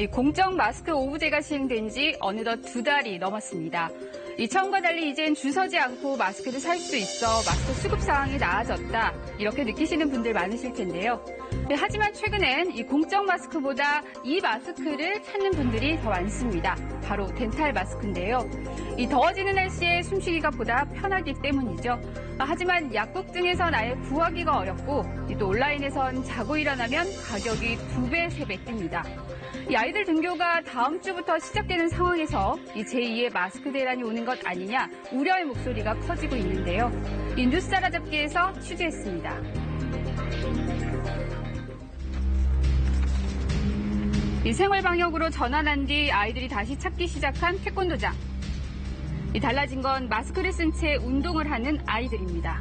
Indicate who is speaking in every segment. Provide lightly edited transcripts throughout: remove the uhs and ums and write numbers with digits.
Speaker 1: 이 공적 마스크 오부제가 시행된 지 어느덧 2달이 넘었습니다. 이 처음과 달리 이젠 줄 서지 않고 마스크를 살 수 있어 마스크 수급 상황이 나아졌다. 이렇게 느끼시는 분들 많으실 텐데요. 하지만 최근엔 이 공적 마스크보다 이 마스크를 찾는 분들이 더 많습니다. 바로 덴탈 마스크인데요. 이 더워지는 날씨에 숨쉬기가 보다 편하기 때문이죠. 하지만 약국 등에선 아예 구하기가 어렵고 또 온라인에선 자고 일어나면 가격이 2배, 3배 뜁니다. 이 아이들 등교가 다음 주부터 시작되는 상황에서 이 제2의 마스크 대란이 오는 것 아니냐 우려의 목소리가 커지고 있는데요. 이 뉴스 따라잡기에서 취재했습니다. 이 생활 방역으로 전환한 뒤 아이들이 다시 찾기 시작한 태권도장. 이 달라진 건 마스크를 쓴 채 운동을 하는 아이들입니다.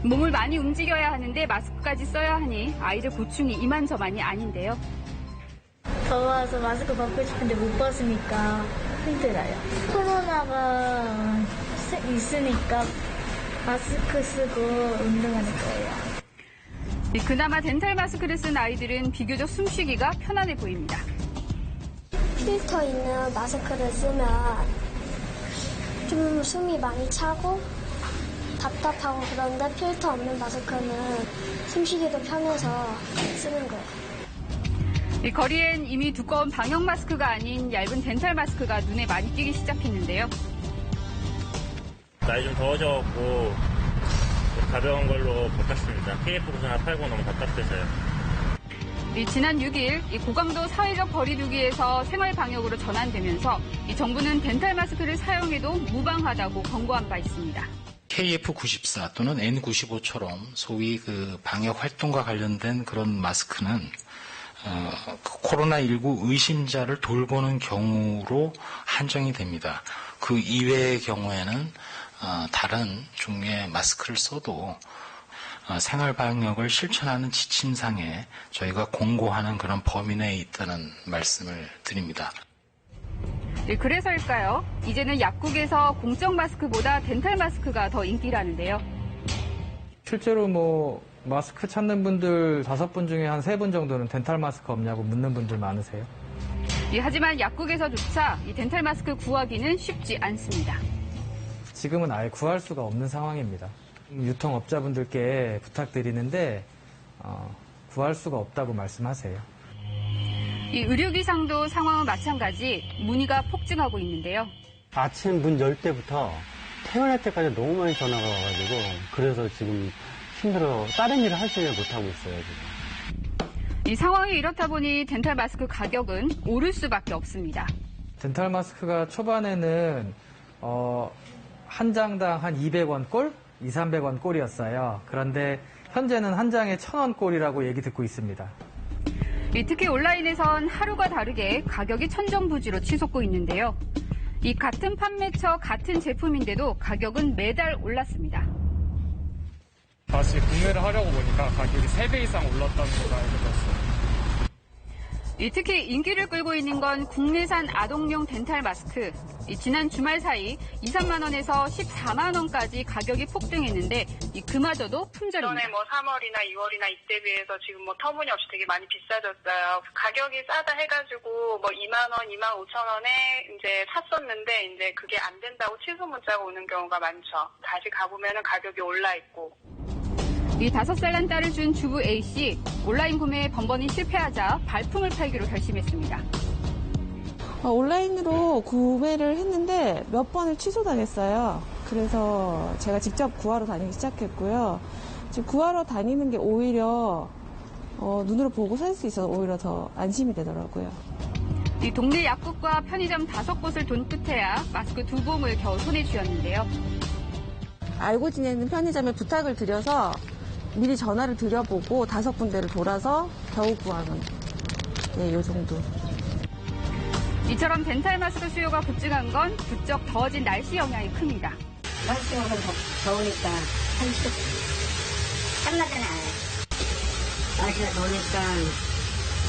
Speaker 1: 몸을 많이 움직여야 하는데 마스크까지 써야 하니 아이들 고충이 이만저만이 아닌데요.
Speaker 2: 더워서 마스크 벗고 싶은데 못 벗으니까 힘들어요. 코로나가 있으니까 마스크 쓰고 운동하는 거예요.
Speaker 1: 그나마 덴탈 마스크를 쓴 아이들은 비교적 숨쉬기가 편안해 보입니다.
Speaker 3: 필터 있는 마스크를 쓰면 좀 숨이 많이 차고 답답하고 그런데 필터 없는 마스크는 숨쉬기도 편해서 쓰는 거예요.
Speaker 1: 이 거리엔 이미 두꺼운 방역 마스크가 아닌 얇은 덴탈 마스크가 눈에 많이 띄기 시작했는데요.
Speaker 4: 날이 좀 더워져갖고 가벼운 걸로 바꿨습니다. KF94 팔고 너무 답답해서요.
Speaker 1: 지난 6일 고강도 사회적 거리두기에서 생활 방역으로 전환되면서 정부는 덴탈 마스크를 사용해도 무방하다고 권고한 바 있습니다.
Speaker 5: KF94 또는 N95처럼 소위 방역 활동과 관련된 그런 마스크는 코로나19 의심자를 돌보는 경우로 한정이 됩니다. 그 이외의 경우에는 다른 종류의 마스크를 써도 생활 방역을 실천하는 지침상에 저희가 공고하는 그런 범위 내에 있다는 말씀을 드립니다.
Speaker 1: 그래서일까요? 이제는 약국에서 공적 마스크보다 덴탈 마스크가 더 인기라는데요.
Speaker 6: 실제로 마스크 찾는 분들 5분 중에 한 3분 정도는 덴탈 마스크 없냐고 묻는 분들 많으세요?
Speaker 1: 하지만 약국에서조차 이 덴탈 마스크 구하기는 쉽지 않습니다.
Speaker 6: 지금은 아예 구할 수가 없는 상황입니다. 유통업자분들께 부탁드리는데 구할 수가 없다고 말씀하세요.
Speaker 1: 이 의료기상도 상황은 마찬가지 문의가 폭증하고 있는데요.
Speaker 7: 아침 문 열 때부터 퇴근할 때까지 너무 많이 전화가 와가지고 그래서 지금 힘들어 다른 일을 할 수 못하고 있어요. 지금.
Speaker 1: 이 상황이 이렇다 보니 덴탈 마스크 가격은 오를 수밖에 없습니다.
Speaker 6: 덴탈 마스크가 초반에는 한 장당 한 200원 꼴? 200~300원 꼴이었어요. 그런데 현재는 한 장에 1,000원 꼴이라고 얘기 듣고 있습니다.
Speaker 1: 특히 온라인에선 하루가 다르게 가격이 천정부지로 치솟고 있는데요. 이 같은 판매처 같은 제품인데도 가격은 매달 올랐습니다.
Speaker 8: 다시 구매를 하려고 보니까 가격이 3배 이상 올랐다는 걸 알게 됐어요.
Speaker 1: 특히 인기를 끌고 있는 건 국내산 아동용 덴탈 마스크. 지난 주말 사이 2~3만 원에서 14만 원까지 가격이 폭등했는데 그마저도 품절입니다.
Speaker 9: 전에 3월이나 2월이나 이때 비해서 지금 터무니없이 되게 많이 비싸졌어요. 가격이 싸다 해가지고 2만 원, 2만 5천 원에 이제 샀었는데 이제 그게 안 된다고 취소 문자가 오는 경우가 많죠. 다시 가보면은 가격이 올라 있고.
Speaker 1: 5살 난 딸을 준 주부 A씨, 온라인 구매에 번번이 실패하자 발품을 팔기로 결심했습니다.
Speaker 10: 온라인으로 구매를 했는데 몇 번을 취소당했어요. 그래서 제가 직접 구하러 다니기 시작했고요. 지금 구하러 다니는 게 오히려 눈으로 보고 살 수 있어서 오히려 더 안심이 되더라고요.
Speaker 1: 동네 약국과 편의점 5곳을 돈 끝에야 마스크 2봉을 겨우 손에 쥐었는데요.
Speaker 10: 알고 지내는 편의점에 부탁을 드려서 미리 전화를 드려보고 5군데를 돌아서 겨우 구하는 요 정도.
Speaker 1: 이처럼 덴탈 마스크 수요가 급증한 건 부쩍 더워진 날씨 영향이 큽니다.
Speaker 11: 날씨가 더우니까 땀나잖아요. 날씨가 더우니까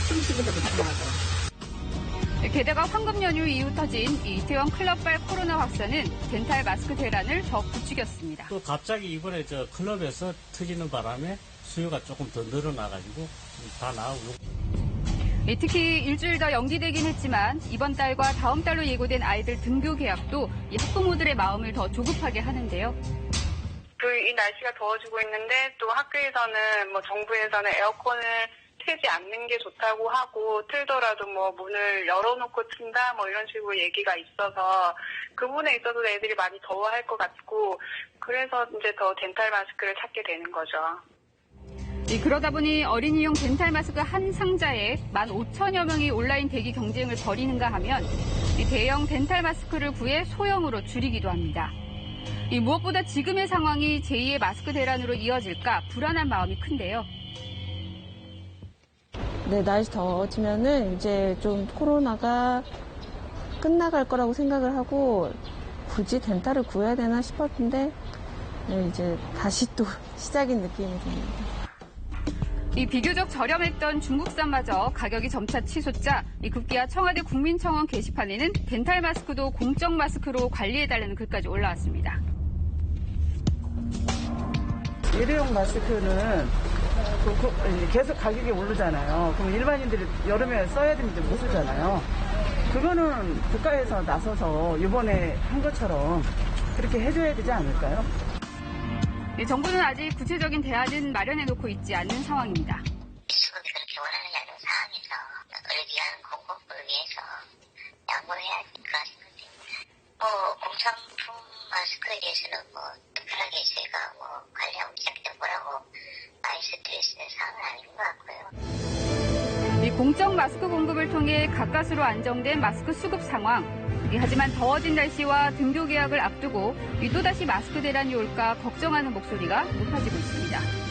Speaker 11: 숨쉬기도 불편하고.
Speaker 1: 게다가 황금 연휴 이후 터진 이태원 클럽발 코로나 확산은 덴탈 마스크 대란을 더 부추겼습니다.
Speaker 12: 또 갑자기 이번에 클럽에서 터지는 바람에 수요가 조금 더 늘어나가지고 다 나오고.
Speaker 1: 특히 일주일 더 연기되긴 했지만 이번 달과 다음 달로 예고된 아이들 등교 계약도 이 학부모들의 마음을 더 조급하게 하는데요.
Speaker 9: 이 날씨가 더워지고 있는데 또 학교에서는 정부에서는 에어컨을 틀지 않는 게 좋다고 하고 틀더라도 문을 열어놓고 튼다 이런 식으로 얘기가 있어서 그 부분에 있어서 애들이 많이 더워할 것 같고 그래서 이제 더 덴탈 마스크를 찾게 되는 거죠.
Speaker 1: 그러다 보니 어린이용 덴탈 마스크 한 상자에 15,000여 명이 온라인 대기 경쟁을 벌이는가 하면 대형 덴탈 마스크를 구해 소형으로 줄이기도 합니다. 무엇보다 지금의 상황이 제2의 마스크 대란으로 이어질까 불안한 마음이 큰데요.
Speaker 10: 네, 날씨 더워지면은 이제 좀 코로나가 끝나갈 거라고 생각을 하고 굳이 덴탈을 구해야 되나 싶었는데 이제 다시 또 시작인 느낌이 듭니다.
Speaker 1: 비교적 저렴했던 중국산마저 가격이 점차 치솟자 급기야 청와대 국민청원 게시판에는 덴탈 마스크도 공적 마스크로 관리해달라는 글까지 올라왔습니다.
Speaker 12: 일회용 마스크는 계속 가격이 오르잖아요. 그럼 일반인들이 여름에 써야 되는데 못 쓰잖아요. 그거는 국가에서 나서서 이번에 한 것처럼 그렇게 해줘야 되지 않을까요?
Speaker 1: 정부는 아직 구체적인 대안은 마련해놓고 있지 않는 상황입니다.
Speaker 13: 수급이 그렇게 원하지 않는 상황에서 의료기관 공급을 위해서 양보를 해야 될 것 생각됩니다. 공산품 마스크에 대해서는 특별하게 저희가 관리하고 있기 때문에 뭐라고 많이 스트레스는 상황은 아닌 것 같고요.
Speaker 1: 공적 마스크 공급을 통해 가까스로 안정된 마스크 수급 상황. 하지만 더워진 날씨와 등교 계약을 앞두고 또다시 마스크 대란이 올까 걱정하는 목소리가 높아지고 있습니다.